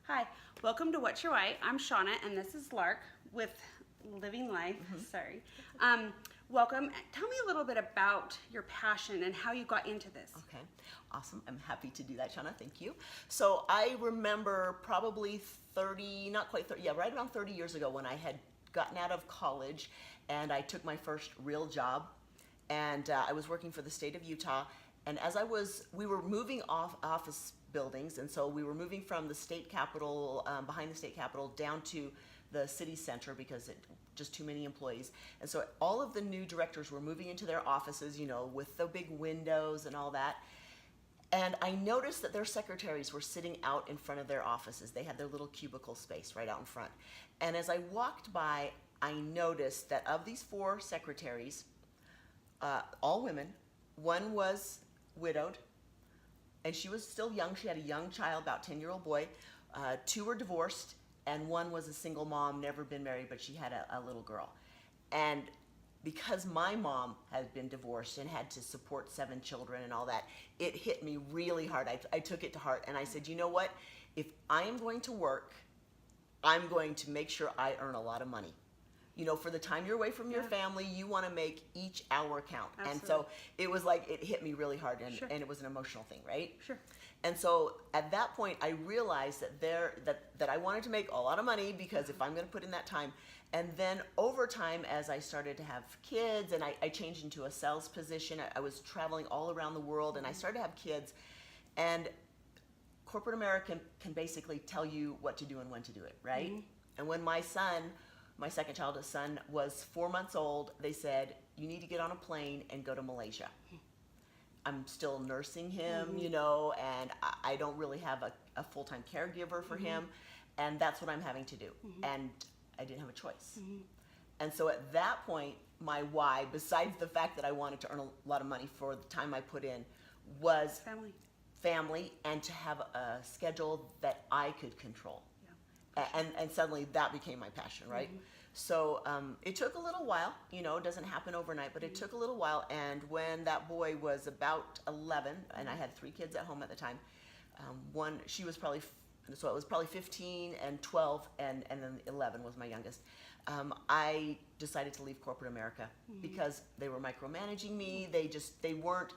Hi, welcome to What's Your Why. I'm Shauna, and this is Lark with Living Life. Sorry. Welcome. Tell me a little bit about your passion and how you got into this. Okay, awesome. I'm happy to do that, Shauna. Thank you. So I remember probably 30, not quite 30, yeah, right around 30 years ago when I had gotten out of college and I took my first real job. And I was working for the state of Utah. And as we were moving off office buildings, and so we were moving from the state capitol, behind the state capitol, down to the city center because just too many employees. And so all of the new directors were moving into their offices, you know, with the big windows and all that. And I noticed that their secretaries were sitting out in front of their offices. They had their little cubicle space right out in front. And as I walked by, I noticed that of these four secretaries, all women, one was widowed, and she was still young. She had a young child, about 10-year-old boy. Two were divorced, and one was a single mom, never been married, but she had a little girl. And because my mom had been divorced and had to support 7 children and all that, it hit me really hard. I took it to heart, and I said, you know what? If I am going to work, I'm going to make sure I earn a lot of money. You know, for the time you're away from your family, you want to make each hour count. Absolutely. And so it was like, it hit me really hard, and, Sure. and it was an emotional thing, right? Sure. And so at that point, I realized that I wanted to make a lot of money because if I'm going to put in that time. And then over time, as I started to have kids and I changed into a sales position, I was traveling all around the world and I started to have kids. And corporate America can basically tell you what to do and when to do it, right? And when my second child's son was 4 months old, they said, you need to get on a plane and go to Malaysia. I'm still nursing him, you know, and I don't really have a full-time caregiver for him, and that's what I'm having to do. And I didn't have a choice. And so at that point, my why, besides the fact that I wanted to earn a lot of money for the time I put in, was family and to have a schedule that I could control. And suddenly that became my passion, right? So it took a little while, you know, it doesn't happen overnight, but it took a little while. And when that boy was about 11, and I had 3 kids at home at the time, she was probably, so it was probably 15 and 12, and then 11 was my youngest. I decided to leave corporate America because they were micromanaging me. They weren't,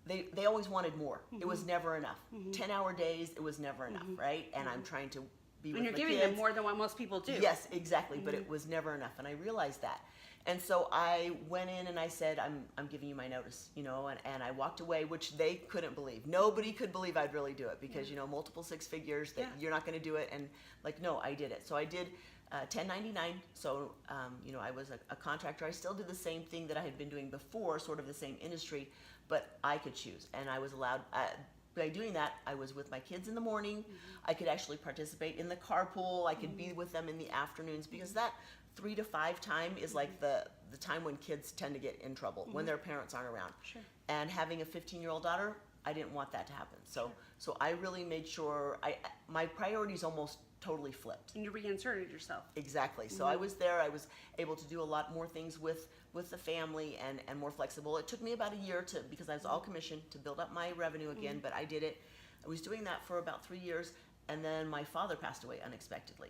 they always wanted more. It was never enough. 10-hour days, it was never enough, right? And I'm trying to be with And you're my giving kids. them more than what most people do. Yes, exactly, but it was never enough, and I realized that. And so I went in and I said, I'm giving you my notice, you know, and I walked away, which they couldn't believe. Nobody could believe I'd really do it because, you know, multiple 6 figures, that you're not going to do it, and like, no, I did it. So I did 1099, so, you know, I was a contractor. I still did the same thing that I had been doing before, sort of the same industry, but I could choose, and I was allowed, by doing that, I was with my kids in the morning. I could actually participate in the carpool. I could be with them in the afternoons because that 3 to 5 time is like the time when kids tend to get in trouble, when their parents aren't around. Sure. And having a 15-year-old daughter, I didn't want that to happen. So I really made sure my priorities almost totally flipped. And you reinserted yourself. Exactly. So I was there. I was able to do a lot more things with the family and more flexible. It took me about a year because I was all commissioned to build up my revenue again, but I did it. I was doing that for about 3 years, and then my father passed away unexpectedly.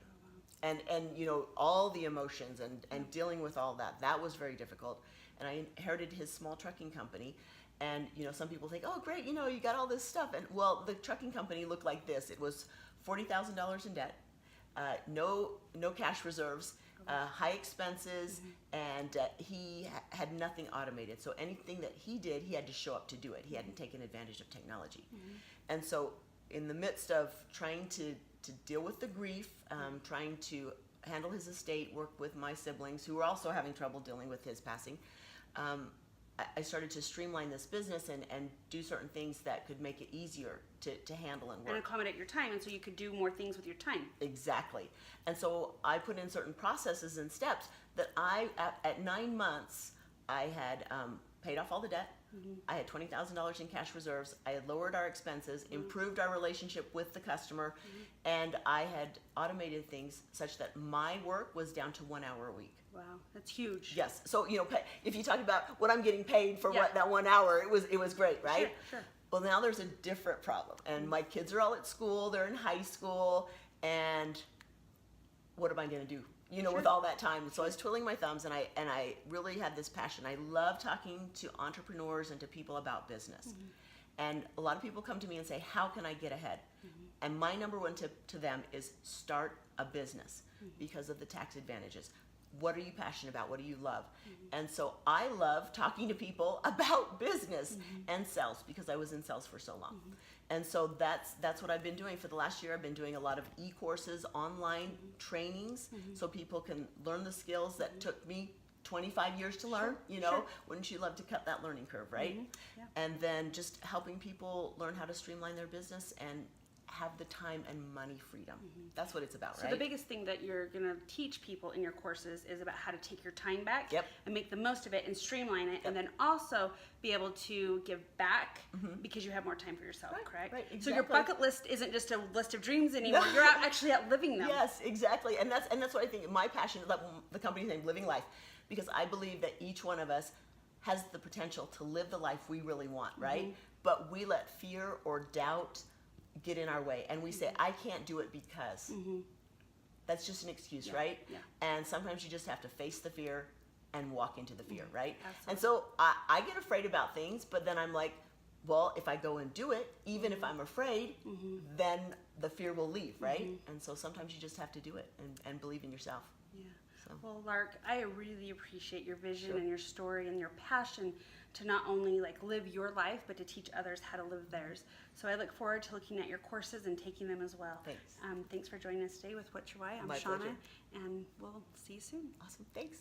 And you know, all the emotions and dealing with all that was very difficult. And I inherited his small trucking company. And you know, some people think, oh great, you know, you got all this stuff. And well, the trucking company looked like this. It was $40,000 in debt, no cash reserves, high expenses, and he had nothing automated. So anything that he did, he had to show up to do it. He hadn't taken advantage of technology. And so in the midst of trying to deal with the grief, trying to handle his estate, work with my siblings who were also having trouble dealing with his passing, I started to streamline this business and do certain things that could make it easier to handle and work. And accommodate your time, and so you could do more things with your time. Exactly. And so I put in certain processes and steps that at 9 months, I had paid off all the debt. I had $20,000 in cash reserves. I had lowered our expenses, improved our relationship with the customer, and I had automated things such that my work was down to 1 hour a week. Wow. Wow, that's huge. Yes. So, if you talk about what I'm getting paid for Yeah. that 1 hour, it was great, right? Sure. Well, now there's a different problem. And my kids are all at school, they're in high school, and what am I going to do? With all that time. So I was twiddling my thumbs, and I really had this passion. I love talking to entrepreneurs and to people about business. And a lot of people come to me and say, how can I get ahead? And my number one tip to them is start a business because of the tax advantages. What are you passionate about? What do you love? And so I love talking to people about business and sales because I was in sales for so long. And so that's what I've been doing for the last year. I've been doing a lot of e-courses, online trainings, so people can learn the skills that took me 25 years to learn. Sure. Wouldn't you love to cut that learning curve, right? Yeah. And then just helping people learn how to streamline their business and have the time and money freedom. That's what it's about, So right? the biggest thing that you're going to teach people in your courses is about how to take your time back Yep. and make the most of it and streamline it, and then also be able to give back because you have more time for yourself, correct? right, So your exactly. bucket list isn't just a list of dreams anymore. You're actually out living them. Yes, exactly. And that's what I think my passion, the company's name, Living Life, because I believe that each one of us has the potential to live the life we really want, right? But we let fear or doubt get in our way, and we say, I can't do it because. That's just an excuse, right? Yeah. And sometimes you just have to face the fear and walk into the fear, right? Absolutely. And so I get afraid about things, but then I'm like, well, if I go and do it, even if I'm afraid, then the fear will leave, right? And so sometimes you just have to do it and believe in yourself. Yeah. So. Well, Lark, I really appreciate your vision Sure. and your story and your passion to not only live your life, but to teach others how to live theirs. So I look forward to looking at your courses and taking them as well. Thanks. Thanks for joining us today with What's Your Why. I'm My Shauna, pleasure. and we'll see you soon. Awesome. Thanks.